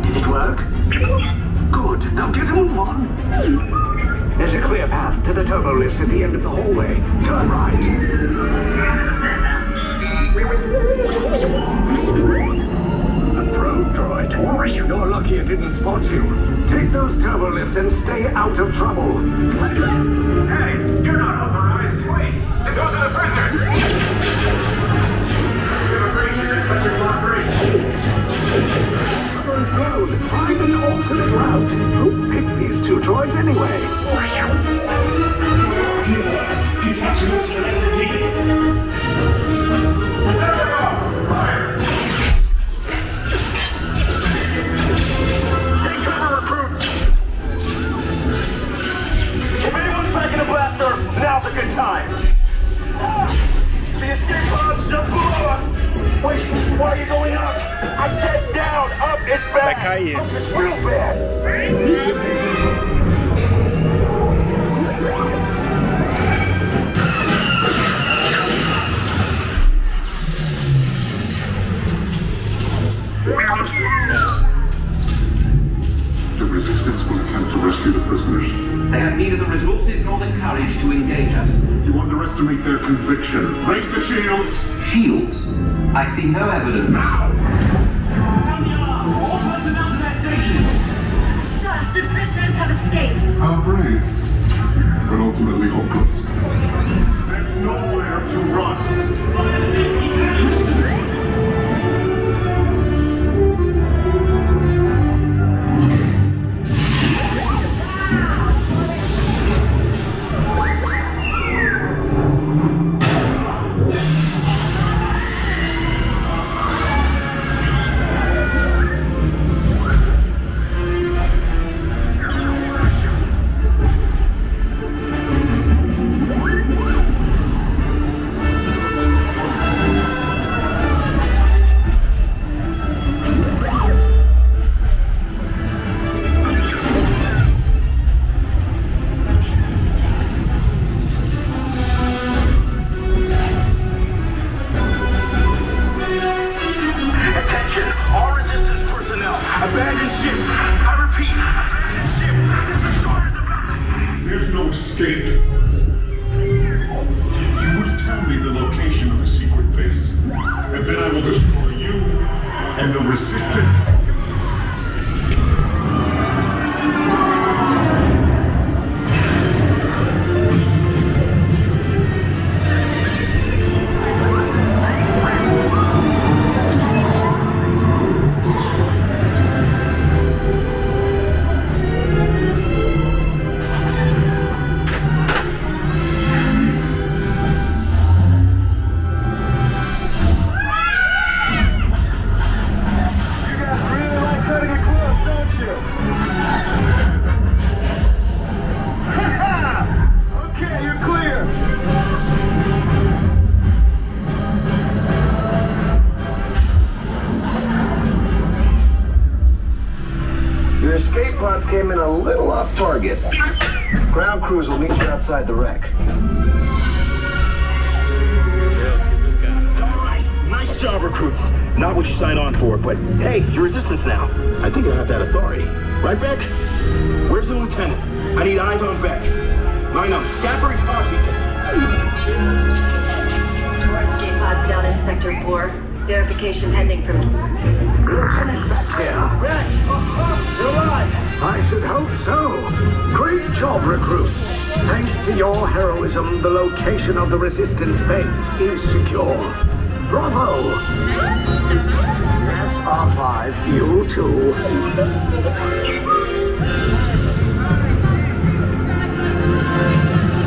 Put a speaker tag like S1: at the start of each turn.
S1: Did it work? Good. Now get a move on. There's a clear path to the turbo lifts at the end of the hallway. Turn right. A probe droid. You're lucky it didn't spot you. Take those turbo lifts and stay out of trouble.
S2: Hey, you're not authorized. Wait, those are the prisoners. We have a breach in Sector Block 3.
S1: Cover's blown. Find an alternate route. Who picked these two droids anyway?
S2: Detachment LD. Fire! Take cover, recruits! If anyone's packing a blaster, now's a good time. The escape pod's just below us! Wait, why are you going up? I said down, up is bad!
S3: Vai cair.
S2: Up is real bad!
S4: The Resistance will attempt to rescue the prisoners.
S5: They have neither the resources nor the courage to engage us.
S4: You underestimate their conviction. Raise the shields!
S5: Shields? I see no evidence.
S4: Now!
S5: All personnel to their stations!
S6: Sir, the prisoners have escaped.
S4: How brave, but ultimately hopeless. There's nowhere to run.
S2: Abandon ship! I repeat, abandon ship! Disregard the map!
S4: There's no escape. You would tell me the location of the secret base, and then I will destroy you and the Resistance.
S7: Escape pods came in a little off target. Ground crews will meet you outside the wreck.
S2: Alright, nice job, recruits. Not what you signed on for, but hey, you're Resistance now. I think I have that authority. Right, Beck? Where's the lieutenant? I need eyes on Beck. Line up, Scaffold's heartbeat.
S6: More escape pods down in Sector 4. Verification pending from...
S1: Lieutenant back here.
S2: Beck! You're alive!
S1: I should hope so. Great job, recruits. Thanks to your heroism, the location of the Resistance base is secure. Bravo! Yes, R5, you too.